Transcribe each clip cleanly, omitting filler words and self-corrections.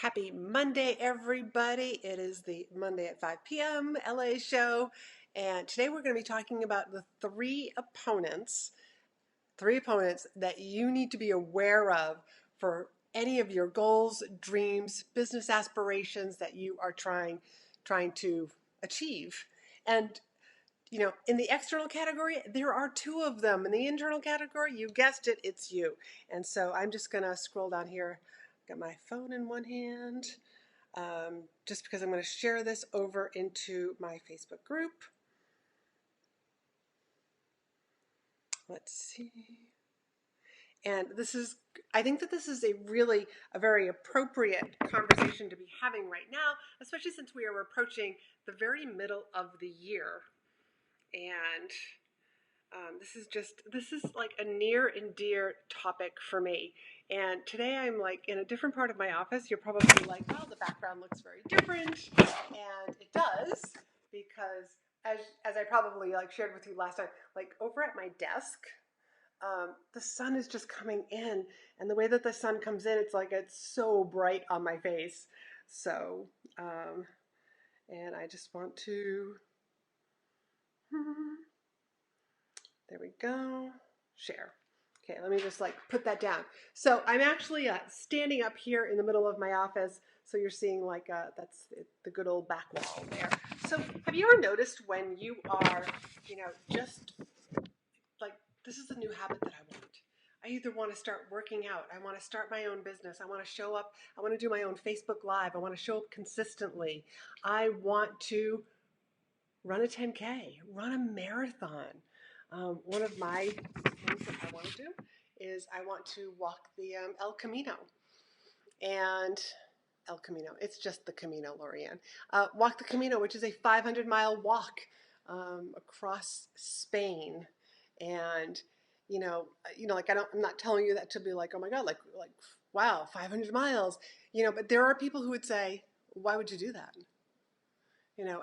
Happy Monday, everybody. It is the Monday at 5 p.m. LA show. And today we're going to be talking about the three opponents that you need to be aware of for any of your goals, dreams, business aspirations that you are trying to achieve. And in the external category, there are two of them. In the internal category, you guessed it, it's you. And so I'm just going to scroll down here. Got my phone in one hand, just because I'm going to share this over into my Facebook group. Let's see. And I think that this is a very appropriate conversation to be having right now, especially since we are approaching the very middle of the year. And this is like a near and dear topic for me. And today I'm like in a different part of my office. You're probably like, well, the background looks very different. And it does, because as I probably like shared with you last time, like over at my desk, the sun is just coming in. And the way that the sun comes in, it's so bright on my face. So, and I just want to... There we go. Share. Okay, let me just put that down. So I'm actually standing up here in the middle of my office. So you're seeing that's the good old back wall there. So have you ever noticed when you are, just this is a new habit that I want. I either want to start working out, I want to start my own business, I want to show up, I want to do my own Facebook Live, I want to show up consistently, I want to run a 10K, run a marathon. One of my things that I want to do is I want to walk the El Camino. And El Camino, it's just the Camino, Laurie-Ann. Walk the Camino, which is a 500-mile walk across Spain. And, I'm not telling you that to be like, oh my God, wow, 500 miles. But there are people who would say, why would you do that?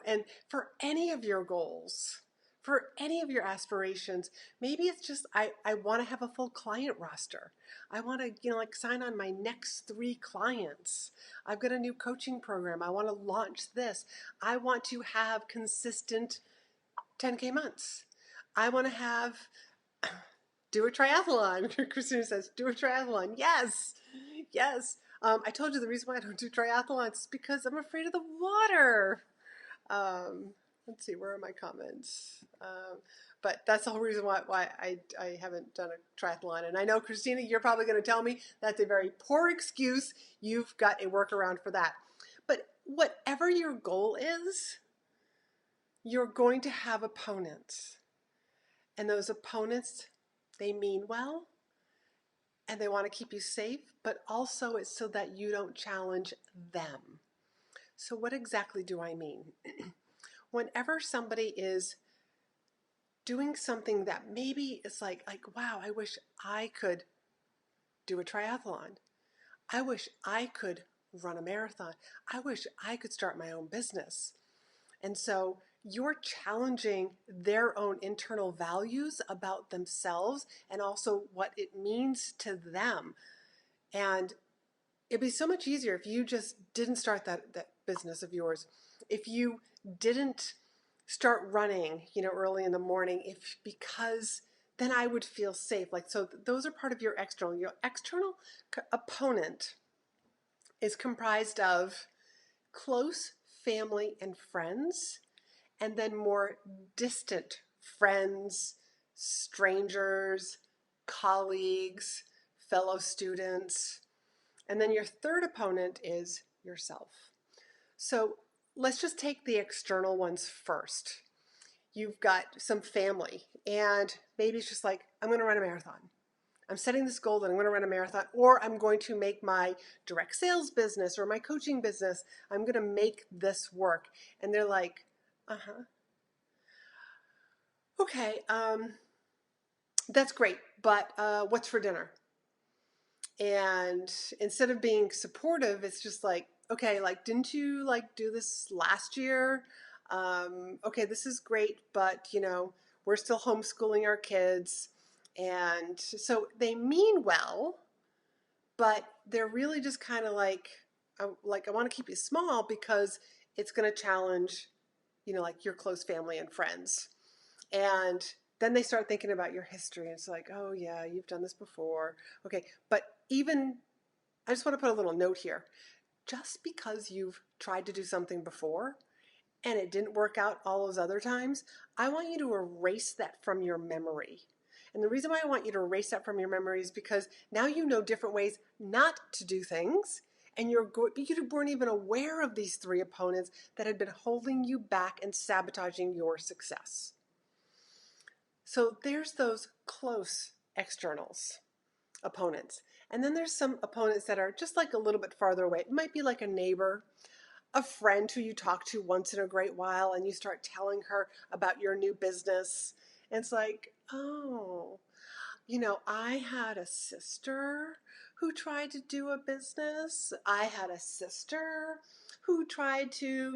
And for any of your goals, for any of your aspirations, maybe it's just, I want to have a full client roster. I want to, sign on my next 3 clients. I've got a new coaching program. I want to launch this. I want to have consistent 10K months. I want to do a triathlon. Christina says, do a triathlon. Yes. Yes. I told you the reason why I don't do triathlons is because I'm afraid of the water. Let's see, where are my comments? But that's the whole reason why I haven't done a triathlon. And I know, Christina, you're probably going to tell me that's a very poor excuse. You've got a workaround for that. But whatever your goal is, you're going to have opponents. And those opponents, they mean well, and they want to keep you safe, but also it's so that you don't challenge them. So what exactly do I mean? Whenever somebody is doing something that maybe is like, wow, I wish I could do a triathlon. I wish I could run a marathon. I wish I could start my own business. And so you're challenging their own internal values about themselves and also what it means to them. And it'd be so much easier if you just didn't start that business of yours. If you didn't start running, early in the morning, because then I would feel safe. So those are part of your external. Your external opponent is comprised of close family and friends, and then more distant friends, strangers, colleagues, fellow students. And then your third opponent is yourself. So let's just take the external ones first. You've got some family, and maybe it's just like, I'm going to run a marathon. I'm setting this goal that I'm going to run a marathon, or I'm going to make my direct sales business or my coaching business. I'm going to make this work. And they're like, okay, that's great, but what's for dinner? And instead of being supportive, it's just like, okay, didn't you do this last year? Okay, this is great, but we're still homeschooling our kids. And so they mean well, but they're really just kind of like, I want to keep you small because it's going to challenge, like your close family and friends. And then they start thinking about your history. And it's like, oh yeah, you've done this before. Okay. But even, I just want to put a little note here. Just because you've tried to do something before and it didn't work out all those other times, I want you to erase that from your memory. And the reason why I want you to erase that from your memory is because now you know different ways not to do things, and you weren't even aware of these three opponents that had been holding you back and sabotaging your success. So there's those close externals, opponents. And then there's some opponents that are just like a little bit farther away. It might be like a neighbor, a friend who you talk to once in a great while, and you start telling her about your new business. And it's like, oh, I had a sister who tried to do a business. I had a sister who tried to,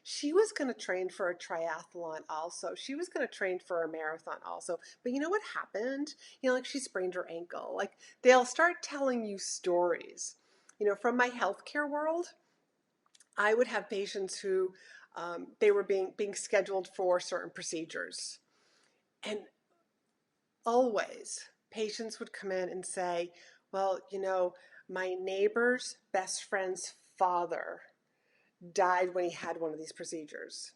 she was going to train for a triathlon also. She was going to train for a marathon also. But you know what happened? Like she sprained her ankle. Like they'll start telling you stories. From my healthcare world, I would have patients who they were being scheduled for certain procedures. And always patients would come in and say, well, my neighbor's best friend's father died when he had one of these procedures.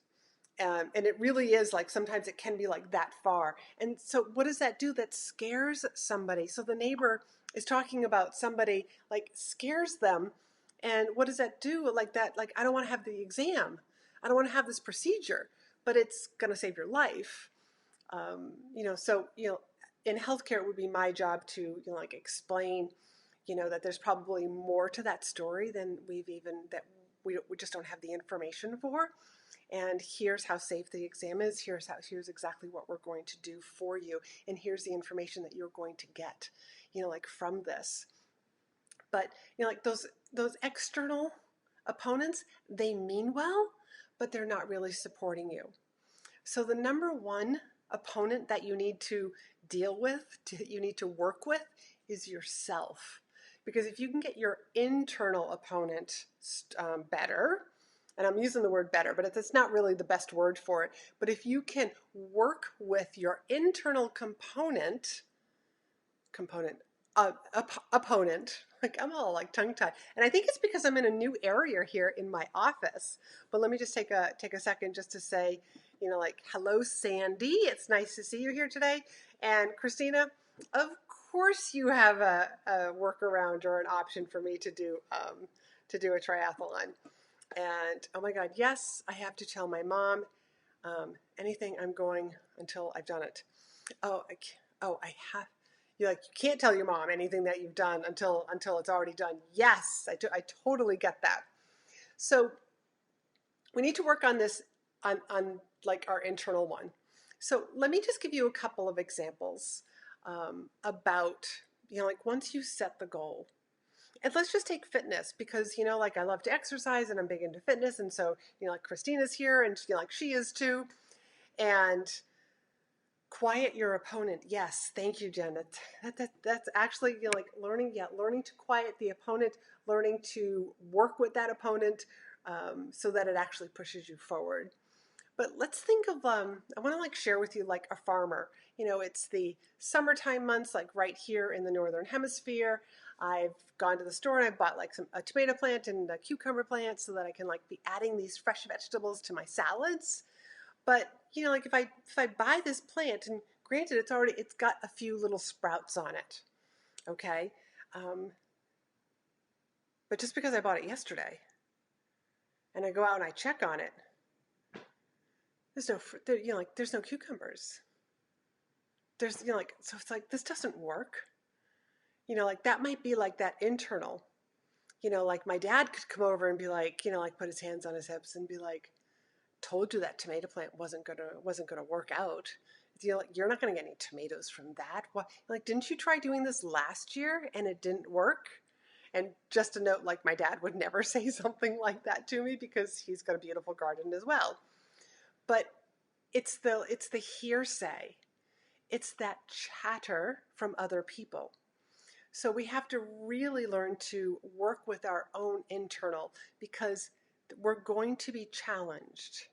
And it really is like, sometimes it can be like that far. And so what does that do? That scares somebody. So the neighbor is talking about somebody, like scares them. And what does that do? Like that, like, I don't want to have the exam. I don't want to have this procedure, but it's going to save your life. So, in healthcare, it would be my job to, like explain, that there's probably more to that story than that we just don't have the information for. And here's how safe the exam is. Here's exactly what we're going to do for you. And here's the information that you're going to get, like from this. But, like those external opponents, they mean well, but they're not really supporting you. So the number one opponent that you need to deal with, you need to work with, is yourself. Because if you can get your internal opponent better, and I'm using the word better, but it's not really the best word for it, but if you can work with your internal opponent, like I'm all like tongue-tied, and I think it's because I'm in a new area here in my office. But let me just take a second just to say, like, hello, Sandy. It's nice to see you here today. And Christina, of course you have a workaround or an option for me to do a triathlon. And oh my God, yes, I have to tell my mom anything. I'm going until I've done it. I have. You can't tell your mom anything that you've done until it's already done. Yes, I totally get that. So we need to work on this on like our internal one. So let me just give you a couple of examples about, like once you set the goal. And let's just take fitness because, like I love to exercise and I'm big into fitness. And so, like Christina's here and like she is too. And quiet your opponent. Yes, thank you, Jen. That's actually, like learning to quiet the opponent, learning to work with that opponent so that it actually pushes you forward. But let's think of, I want to like share with you like a farmer. It's the summertime months, like right here in the Northern Hemisphere. I've gone to the store and I bought like a tomato plant and a cucumber plant so that I can like be adding these fresh vegetables to my salads. But, like if I buy this plant, and granted it's got a few little sprouts on it, okay? But just because I bought it yesterday and I go out and I check on it, there's no fruit, there's no cucumbers. There's, so it's like, this doesn't work. Like that might be like that internal, like my dad could come over and be like, like put his hands on his hips and be like, told you that tomato plant wasn't gonna work out. You're not gonna get any tomatoes from that. What? Like, didn't you try doing this last year and it didn't work? And just a note, like my dad would never say something like that to me because he's got a beautiful garden as well. But it's the hearsay. It's that chatter from other people. So we have to really learn to work with our own internal, because we're going to be challenged.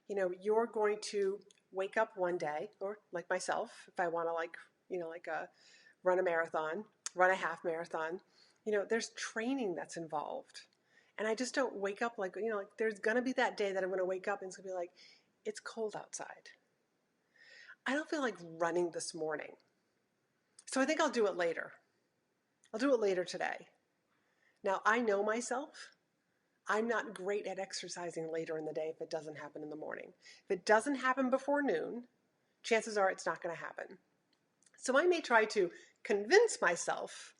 You're going to wake up one day, or like myself, if I want to run a marathon, run a half marathon, there's training that's involved. And I just don't wake up like there's going to be that day that I'm going to wake up and it's going to be like, it's cold outside. I don't feel like running this morning. So I think I'll do it later. I'll do it later today. Now, I know myself. I'm not great at exercising later in the day if it doesn't happen in the morning. If it doesn't happen before noon, chances are it's not going to happen. So I may try to convince myself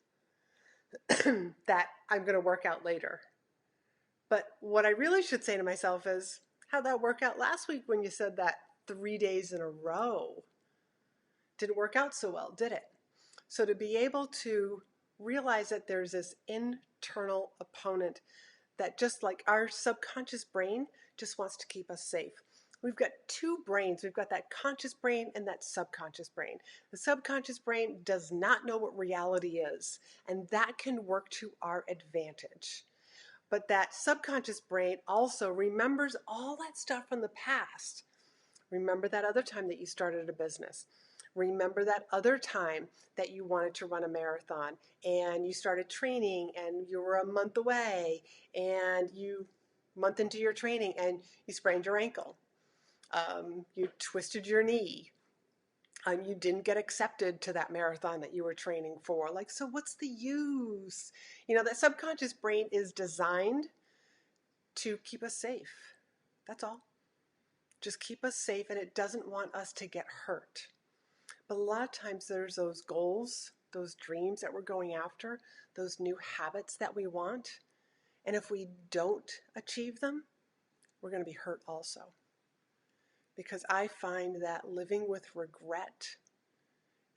that I'm going to work out later. But what I really should say to myself is, how'd that work out last week when you said that 3 days in a row? Didn't work out so well, did it? So to be able to realize that there's this internal opponent that, just like our subconscious brain, just wants to keep us safe. We've got two brains. We've got that conscious brain and that subconscious brain. The subconscious brain does not know what reality is, and that can work to our advantage. But that subconscious brain also remembers all that stuff from the past. Remember that other time that you started a business. Remember that other time that you wanted to run a marathon and you started training and you were a month away and month into your training and you sprained your ankle. You twisted your knee. You didn't get accepted to that marathon that you were training for. So what's the use? That subconscious brain is designed to keep us safe. That's all. Just keep us safe, and it doesn't want us to get hurt. But a lot of times there's those goals, those dreams that we're going after, those new habits that we want. And if we don't achieve them, we're going to be hurt also. Because I find that living with regret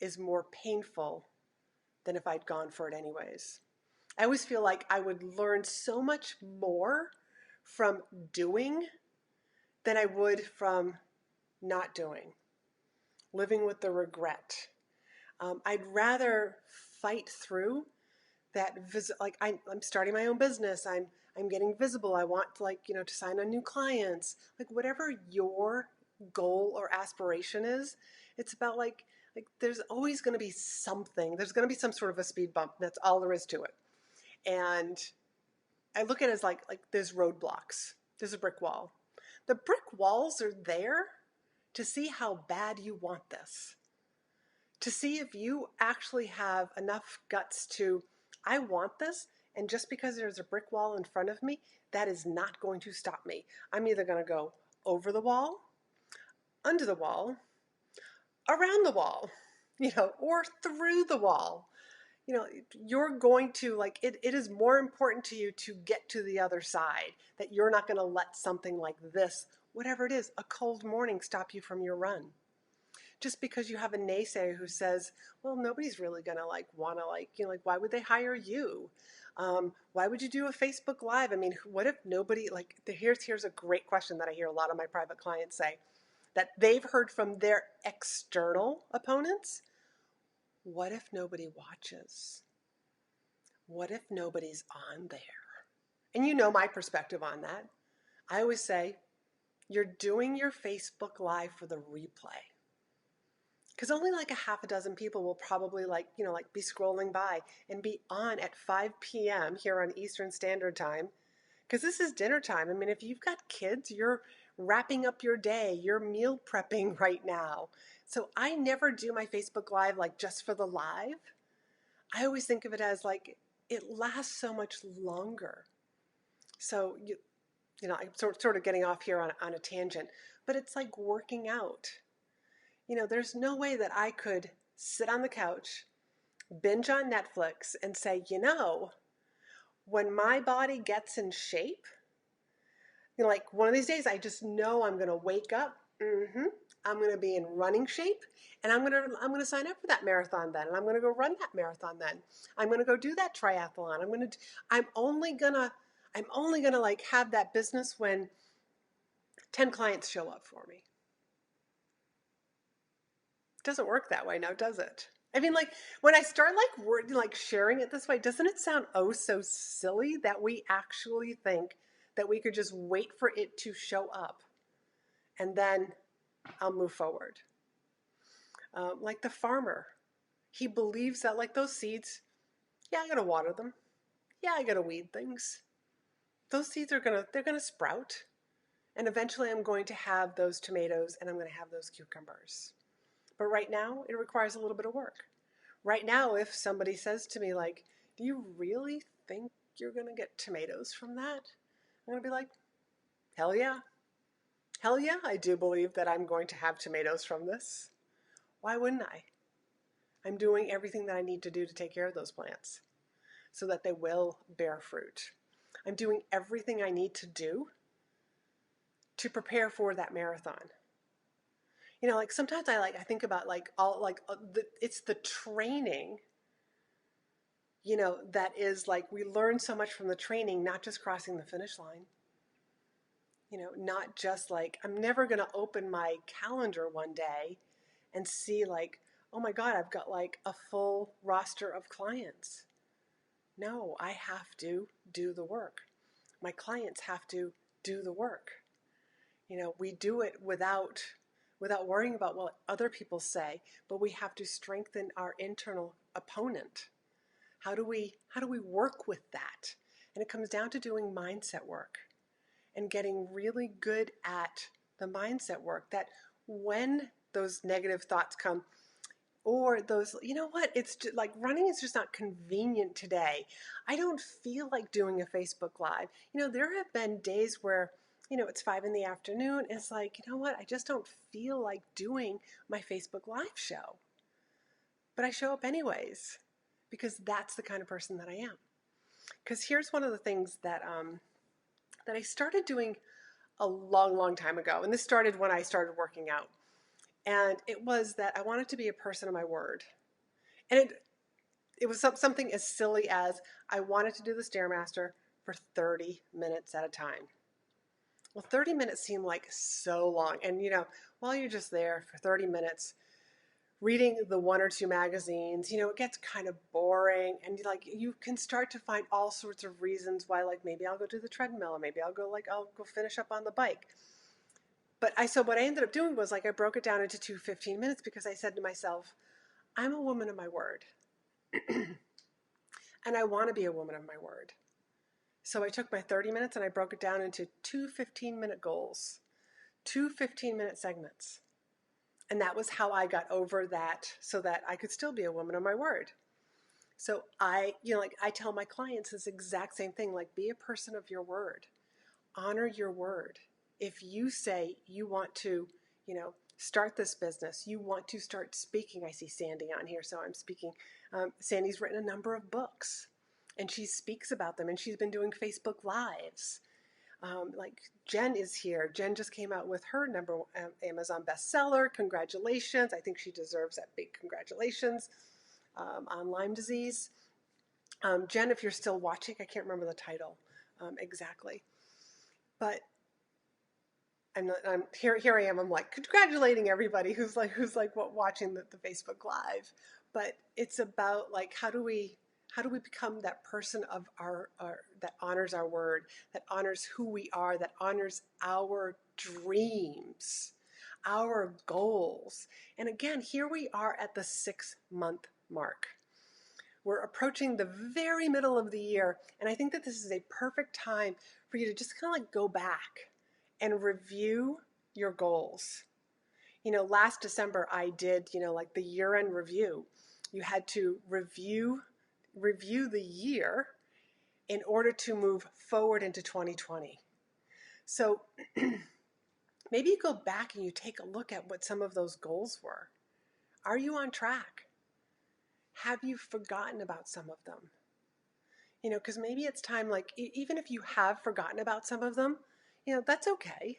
is more painful than if I'd gone for it anyways. I always feel like I would learn so much more from doing than I would from not doing. Living with the regret. I'd rather fight through that. I'm starting my own business. I'm getting visible. I want to sign on new clients. Whatever your goal or aspiration is, it's about there's always going to be something. There's going to be some sort of a speed bump. That's all there is to it. And I look at it as like there's roadblocks. There's a brick wall. The brick walls are there to see how bad you want this. To see if you actually have enough guts to, I want this, and just because there's a brick wall in front of me, that is not going to stop me. I'm either going to go over the wall, under the wall, around the wall, or through the wall. You're going to, it is more important to you to get to the other side, that you're not going to let something like this, whatever it is, a cold morning, stop you from your run. Just because you have a naysayer who says, well, nobody's really going to want to why would they hire you? Why would you do a Facebook Live? I mean, what if nobody, here's a great question that I hear a lot of my private clients say, that they've heard from their external opponents. What if nobody watches? What if nobody's on there? And you know my perspective on that. I always say, you're doing your Facebook Live for the replay. Because only a half a dozen people will probably be scrolling by and be on at 5 p.m. here on Eastern Standard Time. Because this is dinner time. I mean, if you've got kids, you're wrapping up your day, you're meal prepping right now. So I never do my Facebook Live just for the live. I always think of it as it lasts so much longer. So I'm sort of getting off here on a tangent, but it's like working out. There's no way that I could sit on the couch, binge on Netflix, and say, when my body gets in shape, one of these days I just know I'm going to wake up, I'm going to be in running shape, and I'm going to sign up for that marathon then, and I'm going to go run that marathon then. I'm going to go do that triathlon. I'm only going to have that business when 10 clients show up for me. It doesn't work that way now, does it? I mean, like when I start like like sharing it this way, doesn't it sound oh so silly that we actually think that we could just wait for it to show up and then I'll move forward? Like the farmer, he believes that like those seeds, yeah, I gotta water them. Yeah, I gotta weed things. Those seeds they're gonna sprout, and eventually I'm going to have those tomatoes and I'm going to have those cucumbers. But right now, it requires a little bit of work. Right now, if somebody says to me, like, do you really think you're going to get tomatoes from that? I'm going to be like, hell yeah. Hell yeah, I do believe that I'm going to have tomatoes from this. Why wouldn't I? I'm doing everything that I need to do to take care of those plants so that they will bear fruit. I'm doing everything I need to do to prepare for that marathon. You know, like sometimes I think about like all like it's the training, you know, that is like we learn so much from the training, not just crossing the finish line. You know, not just like I'm never going to open my calendar one day and see like, oh my God, I've got like a full roster of clients. No, I have to do the work. My clients have to do the work. You know, we do it without worrying about what other people say, but we have to strengthen our internal opponent. How do we work with that? And it comes down to doing mindset work and getting really good at the mindset work that when those negative thoughts come or those, you know what, it's just like running is just not convenient today. I don't feel like doing a Facebook Live. You know, there have been days where, you know, it's 5 p.m. and it's like, you know what, I just don't feel like doing my Facebook Live show. But I show up anyways because that's the kind of person that I am. Because here's one of the things that that I started doing a long, long time ago. And this started when I started working out. And it was that I wanted to be a person of my word. And it was something as silly as I wanted to do the Stairmaster for 30 minutes at a time. Well, 30 minutes seemed like so long. And, you know, while you're just there for 30 minutes, reading the one or two magazines, you know, it gets kind of boring. And, like, you can start to find all sorts of reasons why, like, maybe I'll go do the treadmill or maybe I'll go finish up on the bike. But so what I ended up doing was, like, I broke it down into 15 minutes because I said to myself, I'm a woman of my word. And I want to be a woman of my word. So I took my 30 minutes and I broke it down into 2 15-minute goals, 2 15-minute segments. And that was how I got over that so that I could still be a woman of my word. So I tell my clients this exact same thing, like be a person of your word. Honor your word. If you say you want to, you know, start this business, you want to start speaking. I see Sandy on here, so I'm speaking. Sandy's written a number of books and she speaks about them and she's been doing Facebook Lives. Like Jen is here. Jen just came out with her number Amazon bestseller. Congratulations. I think she deserves that big congratulations on Lyme disease. Jen, if you're still watching, I can't remember the title exactly. But I'm here I am. I'm like congratulating everybody who's watching the Facebook Live. But it's about like how do we become that person of our that honors our word, that honors who we are, that honors our dreams, our goals. And again, here we are at the 6-month mark. We're approaching the very middle of the year, and I think that this is a perfect time for you to just kind of like go back and review your goals. You know, last December I did, you know, like the year-end review. You had to review the year in order to move forward into 2020. So maybe you go back and you take a look at what some of those goals were. Are you on track? Have you forgotten about some of them? You know, because maybe it's time, like, even if you have forgotten about some of them, you know, that's okay.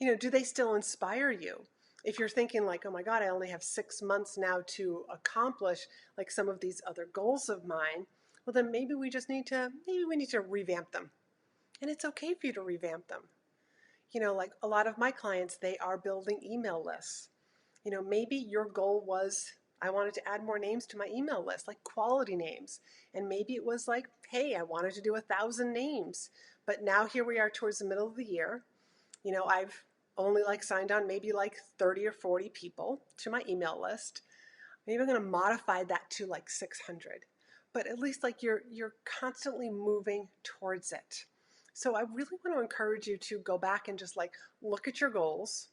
You know, do they still inspire you? If you're thinking like, oh my God, I only have 6 months now to accomplish like some of these other goals of mine, well then maybe we need to revamp them. And it's okay for you to revamp them. You know, like a lot of my clients, they are building email lists. You know, maybe your goal was I wanted to add more names to my email list, like quality names. And maybe it was like, hey, I wanted to do 1,000 names. But now here we are towards the middle of the year. I've only like signed on maybe like 30 or 40 people to my email list. Maybe I'm going to modify that to like 600. But at least like you're constantly moving towards it. So I really want to encourage you to go back and just like look at your goals.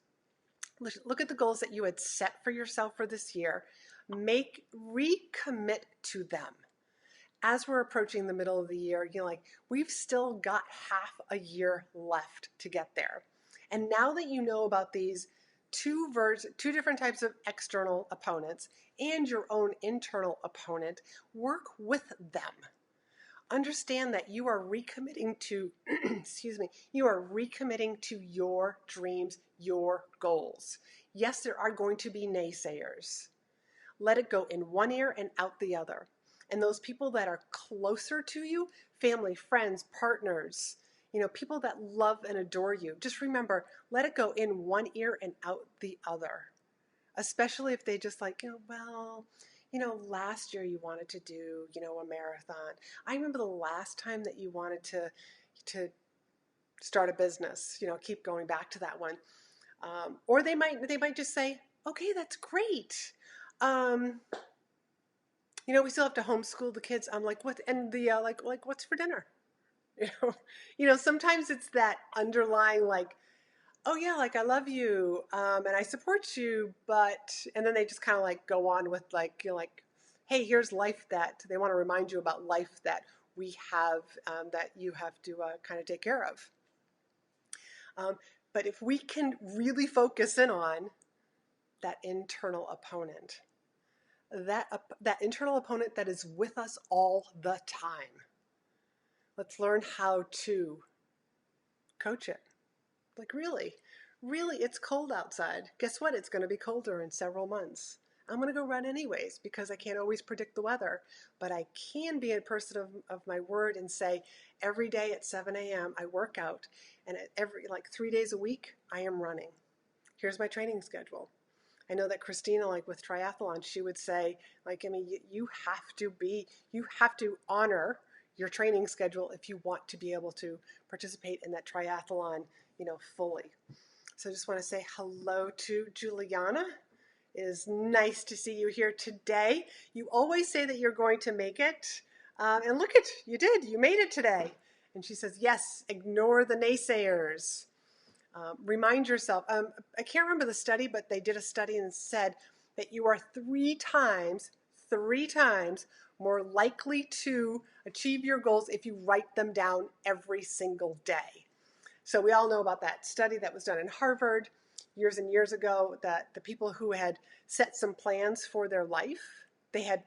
Look at the goals that you had set for yourself for this year. Recommit to them. As we're approaching the middle of the year, we've still got half a year left to get there. And now that you know about these two different types of external opponents and your own internal opponent, work with them. Understand that you are recommitting to, you are recommitting to your dreams, your goals. Yes, there are going to be naysayers. Let it go in one ear and out the other. And those people that are closer to you, family, friends, partners, people that love and adore you, just remember, let it go in one ear and out the other. Especially if they just like, last year you wanted to do, a marathon. I remember the last time that you wanted to start a business, keep going back to that one. Or they might just say, okay, that's great. We still have to homeschool the kids. I'm like, what? And the like what's for dinner? Sometimes it's that underlying like, oh yeah, like I love you, and I support you, and then they just kind of like go on with like, hey, here's life that they want to remind you about life that we have, that you have to kind of take care of. But if we can really focus in on that internal opponent, that internal opponent that is with us all the time, let's learn how to coach it. Like really, it's cold outside. Guess what? It's going to be colder in several months. I'm going to go run anyways because I can't always predict the weather, but I can be a person of my word and say every day at 7 a.m. I work out, and every 3 days a week I am running. Here's my training schedule. I know that Christina, with triathlon, she would say, you have to honor your training schedule if you want to be able to participate in that triathlon, fully. So I just want to say hello to Juliana. It is nice to see you here today. You always say that you're going to make it. And look you did. You made it today. And she says, yes, ignore the naysayers. Remind yourself. I can't remember the study, but they did a study and said that you are three times more likely to achieve your goals if you write them down every single day. So we all know about that study that was done in Harvard years and years ago, that the people who had set some plans for their life, they had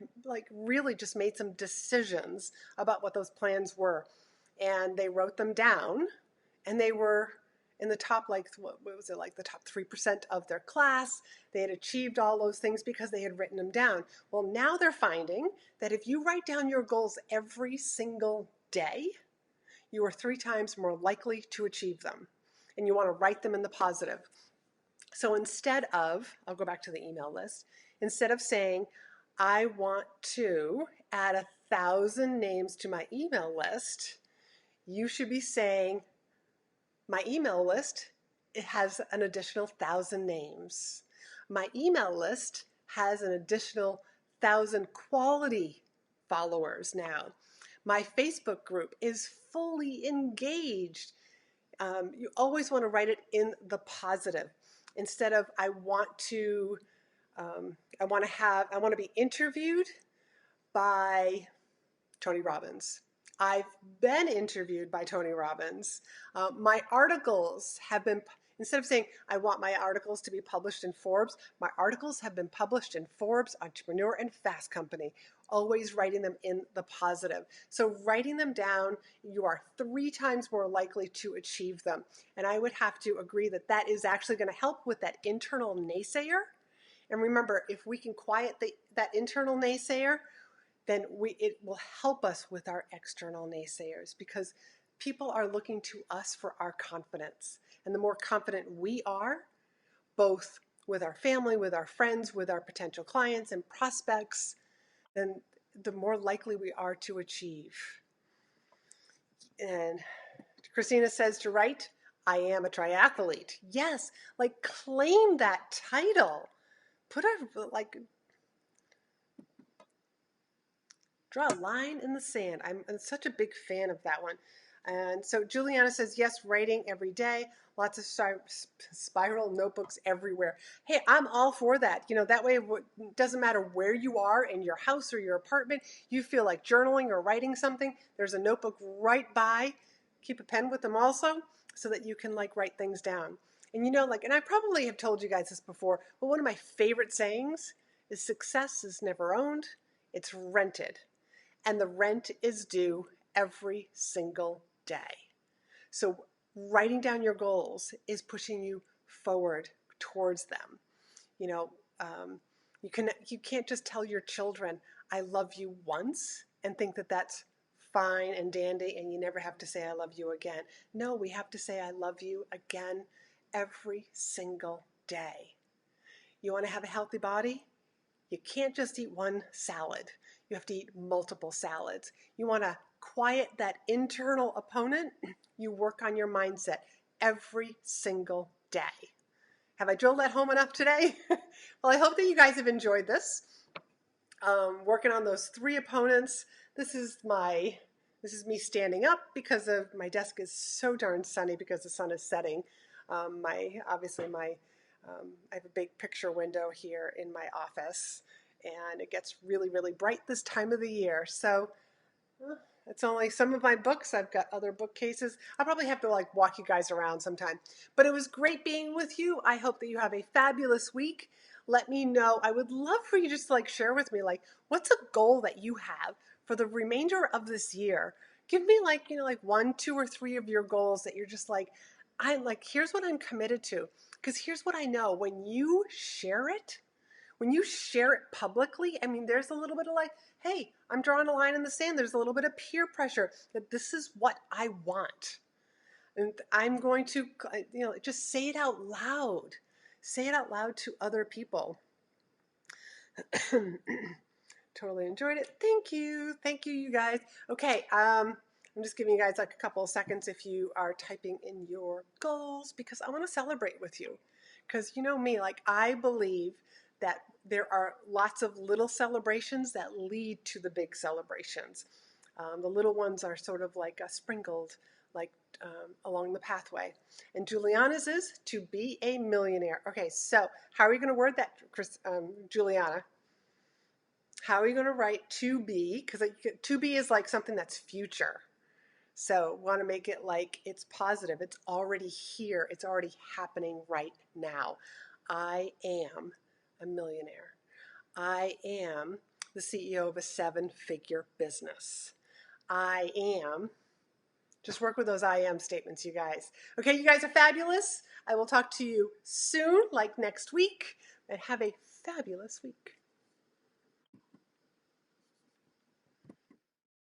really just made some decisions about what those plans were. And they wrote them down, and they were in the top, the top 3% of their class. They had achieved all those things because they had written them down. Well, now they're finding that if you write down your goals every single day, you are 3 times more likely to achieve them. And you want to write them in the positive. So instead of, I'll go back to the email list, instead of saying, I want to add 1,000 names to my email list, you should be saying, my email list, it has an additional 1,000 names. My email list has an additional 1,000 quality followers now. My Facebook group is fully engaged. You always want to write it in the positive instead of I want to be interviewed by Tony Robbins. I've been interviewed by Tony Robbins. My articles have been, instead of saying I want my articles to be published in Forbes, my articles have been published in Forbes, Entrepreneur, and Fast Company. Always writing them in the positive. So writing them down, you are 3 times more likely to achieve them. And I would have to agree that that is actually going to help with that internal naysayer. And remember, if we can quiet that internal naysayer, then it will help us with our external naysayers, because people are looking to us for our confidence. And the more confident we are, both with our family, with our friends, with our potential clients and prospects, then the more likely we are to achieve. And Christina says to write, I am a triathlete. Yes, like claim that title. Put a, like, draw a line in the sand. I'm such a big fan of that one. And so Juliana says, yes, writing every day. Lots of spiral notebooks everywhere. Hey, I'm all for that. You know, that way it doesn't matter where you are in your house or your apartment. You feel like journaling or writing something. There's a notebook right by. Keep a pen with them also so that you can like write things down. And you know, like, and I probably have told you guys this before, but one of my favorite sayings is success is never owned, it's rented. And the rent is due every single day. So writing down your goals is pushing you forward towards them. You know, you can't just tell your children, I love you once and think that that's fine and dandy and you never have to say I love you again. No, we have to say I love you again every single day. You want to have a healthy body? You can't just eat one salad. You have to eat multiple salads. You want to quiet that internal opponent. You work on your mindset every single day. Have I drilled that home enough today? Well, I hope that you guys have enjoyed this. Working on those 3 opponents. This is me standing up because of my desk is so darn sunny because the sun is setting. I have a big picture window here in my office, and it gets really, really bright this time of the year. So it's only some of my books. I've got other bookcases. I'll probably have to like walk you guys around sometime. But it was great being with you. I hope that you have a fabulous week. Let me know. I would love for you just to like share with me, like, what's a goal that you have for the remainder of this year? Give me like, you know, like 1, 2, or 3 of your goals that you're just like, here's what I'm committed to. Because here's what I know. When you share it publicly, I mean, there's a little bit of like, hey, I'm drawing a line in the sand. There's a little bit of peer pressure that this is what I want. And I'm going to, you know, just say it out loud. Say it out loud to other people. Totally enjoyed it. Thank you. Thank you, you guys. Okay, I'm just giving you guys like a couple of seconds if you are typing in your goals because I want to celebrate with you. Because you know me, like I believe that there are lots of little celebrations that lead to the big celebrations. The little ones are sort of like sprinkled like along the pathway. And Juliana's is to be a millionaire. Okay, so how are you going to word that, Juliana? How are you going to write to be? Because to be is like something that's future. So want to make it like it's positive. It's already here. It's already happening right now. I am a millionaire. I am the CEO of a 7-figure business. I am. Just work with those I am statements, you guys. Okay, you guys are fabulous. I will talk to you soon, like next week, and have a fabulous week.